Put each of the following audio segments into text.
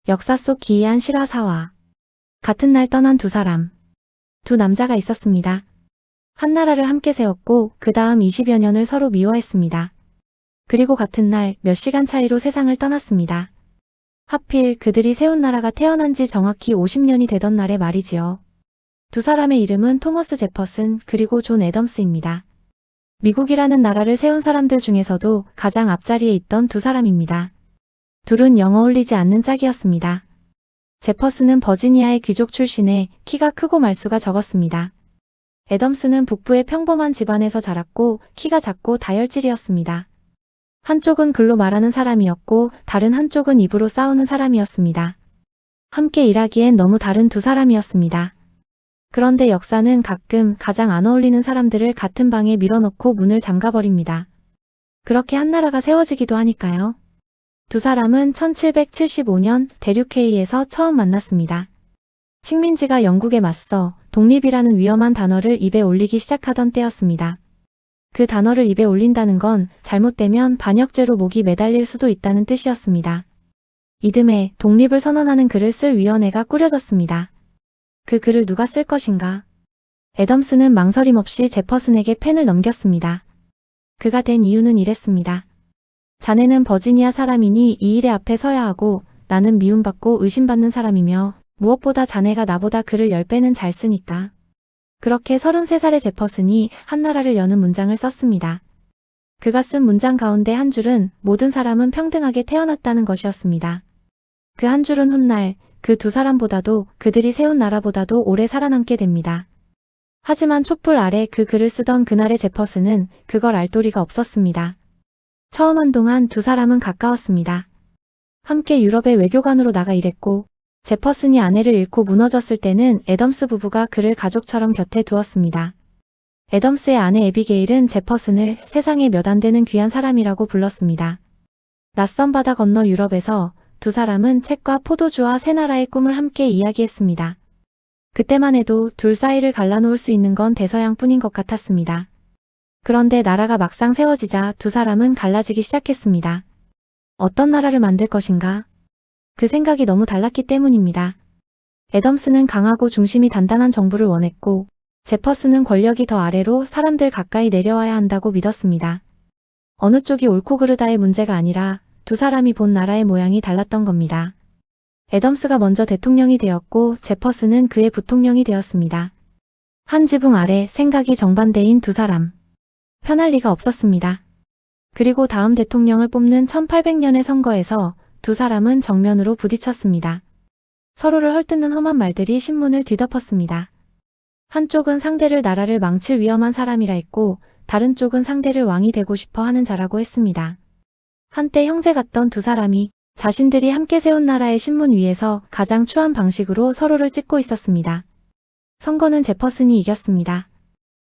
역사 속 기이한 실화사와 같은 날 떠난 두 사람. 두 남자가 있었습니다. 한 나라를 함께 세웠고 그 다음 20여 년을 서로 미워했습니다. 그리고 같은 날 몇 시간 차이로 세상을 떠났습니다. 하필 그들이 세운 나라가 태어난 지 정확히 50년이 되던 날의 말이지요. 두 사람의 이름은 토머스 제퍼슨 그리고 존 애덤스입니다. 미국이라는 나라를 세운 사람들 중에서도 가장 앞자리에 있던 두 사람입니다. 둘은 영 어울리지 않는 짝이었습니다. 제퍼슨은 버지니아의 귀족 출신에 키가 크고 말수가 적었습니다. 애덤스는 북부의 평범한 집안에서 자랐고 키가 작고 다혈질이었습니다. 한쪽은 글로 말하는 사람이었고 다른 한쪽은 입으로 싸우는 사람이었습니다. 함께 일하기엔 너무 다른 두 사람이었습니다. 그런데 역사는 가끔 가장 안 어울리는 사람들을 같은 방에 밀어넣고 문을 잠가버립니다. 그렇게 한 나라가 세워지기도 하니까요. 두 사람은 1775년 대륙회의에서 처음 만났습니다. 식민지가 영국에 맞서 독립이라는 위험한 단어를 입에 올리기 시작하던 때였습니다. 그 단어를 입에 올린다는 건 잘못되면 반역죄로 목이 매달릴 수도 있다는 뜻이었습니다. 이듬해 독립을 선언하는 글을 쓸 위원회가 꾸려졌습니다. 그 글을 누가 쓸 것인가? 애덤스는 망설임 없이 제퍼슨에게 펜을 넘겼습니다. 그가 된 이유는 이랬습니다. 자네는 버지니아 사람이니 이 일의 앞에 서야 하고 나는 미움받고 의심받는 사람이며 무엇보다 자네가 나보다 글을 10배는 잘 쓰니까. 그렇게 33살의 제퍼슨이 한 나라를 여는 문장을 썼습니다. 그가 쓴 문장 가운데 한 줄은 모든 사람은 평등하게 태어났다는 것이었습니다. 그 한 줄은 훗날 그 두 사람보다도 그들이 세운 나라보다도 오래 살아남게 됩니다. 하지만 촛불 아래 그 글을 쓰던 그날의 제퍼슨은 그걸 알 도리가 없었습니다. 처음 한동안 두 사람은 가까웠습니다. 함께 유럽의 외교관으로 나가 일했고 제퍼슨이 아내를 잃고 무너졌을 때는 애덤스 부부가 그를 가족처럼 곁에 두었습니다. 애덤스의 아내 애비게일은 제퍼슨을 세상에 몇 안 되는 귀한 사람이라고 불렀습니다. 낯선 바다 건너 유럽에서 두 사람은 책과 포도주와 새 나라의 꿈을 함께 이야기했습니다. 그때만 해도 둘 사이를 갈라놓을 수 있는 건 대서양뿐인 것 같았습니다. 그런데 나라가 막상 세워지자 두 사람은 갈라지기 시작했습니다. 어떤 나라를 만들 것인가? 그 생각이 너무 달랐기 때문입니다. 애덤스는 강하고 중심이 단단한 정부를 원했고 제퍼슨은 권력이 더 아래로 사람들 가까이 내려와야 한다고 믿었습니다. 어느 쪽이 옳고 그르다의 문제가 아니라 두 사람이 본 나라의 모양이 달랐던 겁니다. 애덤스가 먼저 대통령이 되었고 제퍼슨은 그의 부통령이 되었습니다. 한 지붕 아래 생각이 정반대인 두 사람. 편할 리가 없었습니다. 그리고 다음 대통령을 뽑는 1800년의 선거에서 두 사람은 정면으로 부딪혔습니다. 서로를 헐뜯는 험한 말들이 신문을 뒤덮었습니다. 한쪽은 상대를 나라를 망칠 위험한 사람이라 했고 다른 쪽은 상대를 왕이 되고 싶어 하는 자라고 했습니다. 한때 형제 같던 두 사람이 자신들이 함께 세운 나라의 신문 위에서 가장 추한 방식으로 서로를 찍고 있었습니다. 선거는 제퍼슨이 이겼습니다.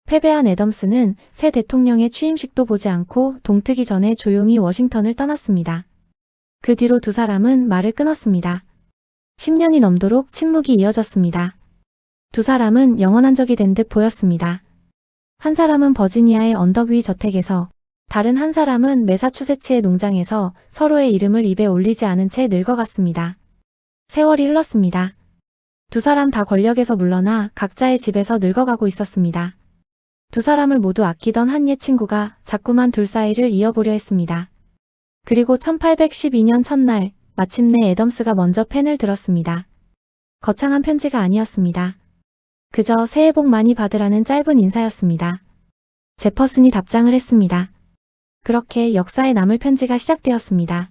패배한 애덤스는 새 대통령의 취임식도 보지 않고 동트기 전에 조용히 워싱턴을 떠났습니다. 그 뒤로 두 사람은 말을 끊었습니다. 10년이 넘도록 침묵이 이어졌습니다. 두 사람은 영원한 적이 된 듯 보였습니다. 한 사람은 버지니아의 언덕 위 저택에서 다른 한 사람은 매사추세츠의 농장에서 서로의 이름을 입에 올리지 않은 채 늙어갔습니다. 세월이 흘렀습니다. 두 사람 다 권력에서 물러나 각자의 집에서 늙어가고 있었습니다. 두 사람을 모두 아끼던 한 옛 친구가 자꾸만 둘 사이를 이어보려 했습니다. 그리고 1812년 첫날 마침내 애덤스가 먼저 펜을 들었습니다. 거창한 편지가 아니었습니다. 그저 새해 복 많이 받으라는 짧은 인사였습니다. 제퍼슨이 답장을 했습니다. 그렇게 역사에 남을 편지가 시작되었습니다.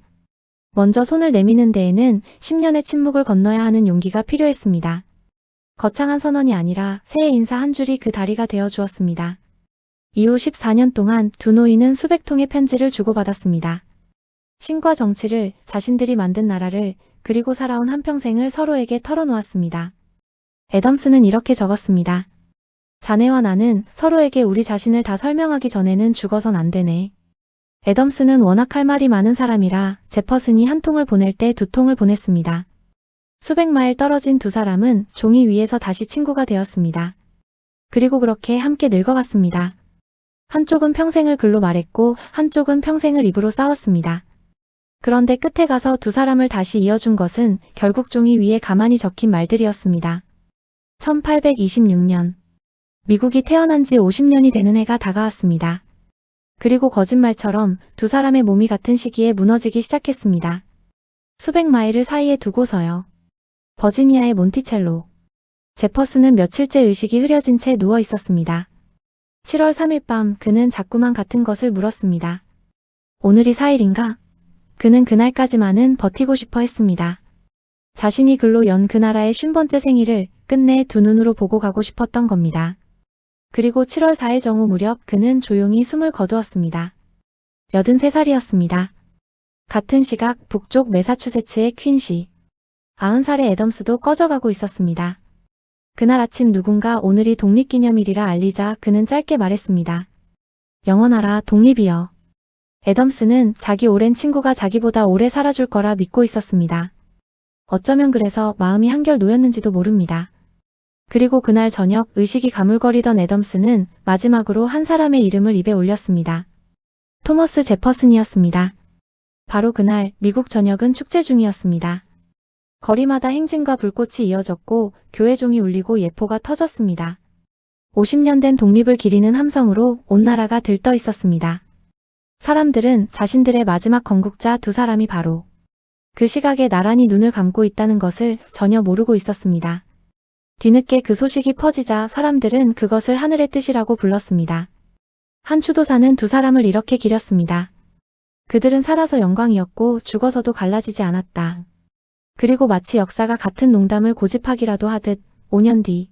먼저 손을 내미는 데에는 10년의 침묵을 건너야 하는 용기가 필요했습니다. 거창한 선언이 아니라 새해 인사 한 줄이 그 다리가 되어 주었습니다. 이후 14년 동안 두 노인은 수백 통의 편지를 주고받았습니다. 신과 정치를, 자신들이 만든 나라를, 그리고 살아온 한평생을 서로에게 털어놓았습니다. 애덤스는 이렇게 적었습니다. 자네와 나는 서로에게 우리 자신을 다 설명하기 전에는 죽어선 안 되네. 애덤스는 워낙 할 말이 많은 사람이라 제퍼슨이 한 통을 보낼 때 두 통을 보냈습니다. 수백 마일 떨어진 두 사람은 종이 위에서 다시 친구가 되었습니다. 그리고 그렇게 함께 늙어갔습니다. 한쪽은 평생을 글로 말했고 한쪽은 평생을 입으로 싸웠습니다. 그런데 끝에 가서 두 사람을 다시 이어준 것은 결국 종이 위에 가만히 적힌 말들이었습니다. 1826년. 미국이 태어난 지 50년이 되는 해가 다가왔습니다. 그리고 거짓말처럼 두 사람의 몸이 같은 시기에 무너지기 시작했습니다. 수백 마일을 사이에 두고서요. 버지니아의 몬티첼로. 제퍼슨은 며칠째 의식이 흐려진 채 누워 있었습니다. 7월 3일 밤 그는 자꾸만 같은 것을 물었습니다. 오늘이 4일인가? 그는 그날까지만은 버티고 싶어 했습니다. 자신이 글로 연 그 나라의 50번째 생일을 끝내 두 눈으로 보고 가고 싶었던 겁니다. 그리고 7월 4일 정오 무렵 그는 조용히 숨을 거두었습니다. 83살이었습니다. 같은 시각 북쪽 매사추세츠의 퀸시. 90살의 애덤스도 꺼져가고 있었습니다. 그날 아침 누군가 오늘이 독립기념일이라 알리자 그는 짧게 말했습니다. 영원하라 독립이여. 애덤스는 자기 오랜 친구가 자기보다 오래 살아줄 거라 믿고 있었습니다. 어쩌면 그래서 마음이 한결 놓였는지도 모릅니다. 그리고 그날 저녁 의식이 가물거리던 애덤스는 마지막으로 한 사람의 이름을 입에 올렸습니다. 토머스 제퍼슨이었습니다. 바로 그날 미국 전역은 축제 중이었습니다. 거리마다 행진과 불꽃이 이어졌고 교회 종이 울리고 예포가 터졌습니다. 50년 된 독립을 기리는 함성으로 온 나라가 들떠 있었습니다. 사람들은 자신들의 마지막 건국자 두 사람이 바로 그 시각에 나란히 눈을 감고 있다는 것을 전혀 모르고 있었습니다. 뒤늦게 그 소식이 퍼지자 사람들은 그것을 하늘의 뜻이라고 불렀습니다. 한 추도사는 두 사람을 이렇게 기렸습니다. 그들은 살아서 영광이었고 죽어서도 갈라지지 않았다. 그리고 마치 역사가 같은 농담을 고집하기라도 하듯 5년 뒤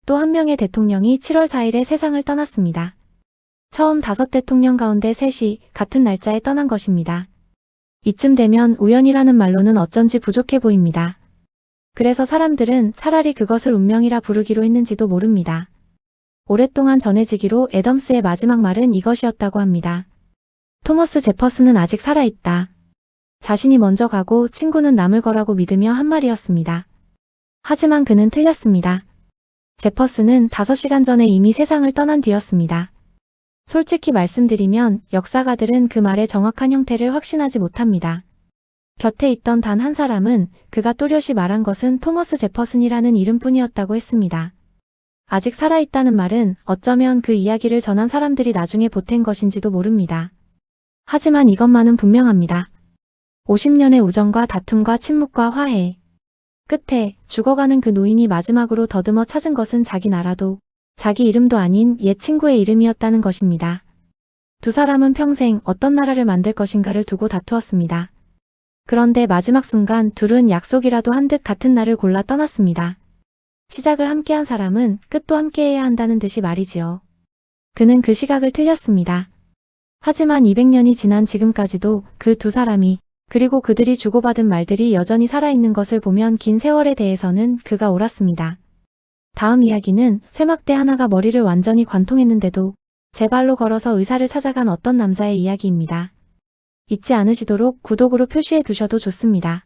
또 한 명의 대통령이 7월 4일에 세상을 떠났습니다. 처음 5 대통령 가운데 3이 같은 날짜에 떠난 것입니다. 이쯤 되면 우연이라는 말로는 어쩐지 부족해 보입니다. 그래서 사람들은 차라리 그것을 운명이라 부르기로 했는지도 모릅니다. 오랫동안 전해지기로 애덤스의 마지막 말은 이것이었다고 합니다. 토머스 제퍼슨은 아직 살아있다. 자신이 먼저 가고 친구는 남을 거라고 믿으며 한 말이었습니다. 하지만 그는 틀렸습니다. 제퍼슨은 5시간 전에 이미 세상을 떠난 뒤였습니다. 솔직히 말씀드리면 역사가들은 그 말의 정확한 형태를 확신하지 못합니다. 곁에 있던 단 한 사람은 그가 또렷이 말한 것은 토머스 제퍼슨이라는 이름뿐이었다고 했습니다. 아직 살아있다는 말은 어쩌면 그 이야기를 전한 사람들이 나중에 보탠 것인지도 모릅니다. 하지만 이것만은 분명합니다. 50년의 우정과 다툼과 침묵과 화해. 끝에 죽어가는 그 노인이 마지막으로 더듬어 찾은 것은 자기 나라도 자기 이름도 아닌 옛 친구의 이름이었다는 것입니다. 두 사람은 평생 어떤 나라를 만들 것인가를 두고 다투었습니다. 그런데 마지막 순간 둘은 약속이라도 한 듯 같은 날을 골라 떠났습니다. 시작을 함께한 사람은 끝도 함께해야 한다는 듯이 말이지요. 그는 그 시각을 틀렸습니다. 하지만 200년이 지난 지금까지도 그 두 사람이 그리고 그들이 주고받은 말들이 여전히 살아있는 것을 보면 긴 세월에 대해서는 그가 옳았습니다. 다음 이야기는 쇠막대 하나가 머리를 완전히 관통했는데도 제 발로 걸어서 의사를 찾아간 어떤 남자의 이야기입니다. 잊지 않으시도록 구독으로 표시해 두셔도 좋습니다.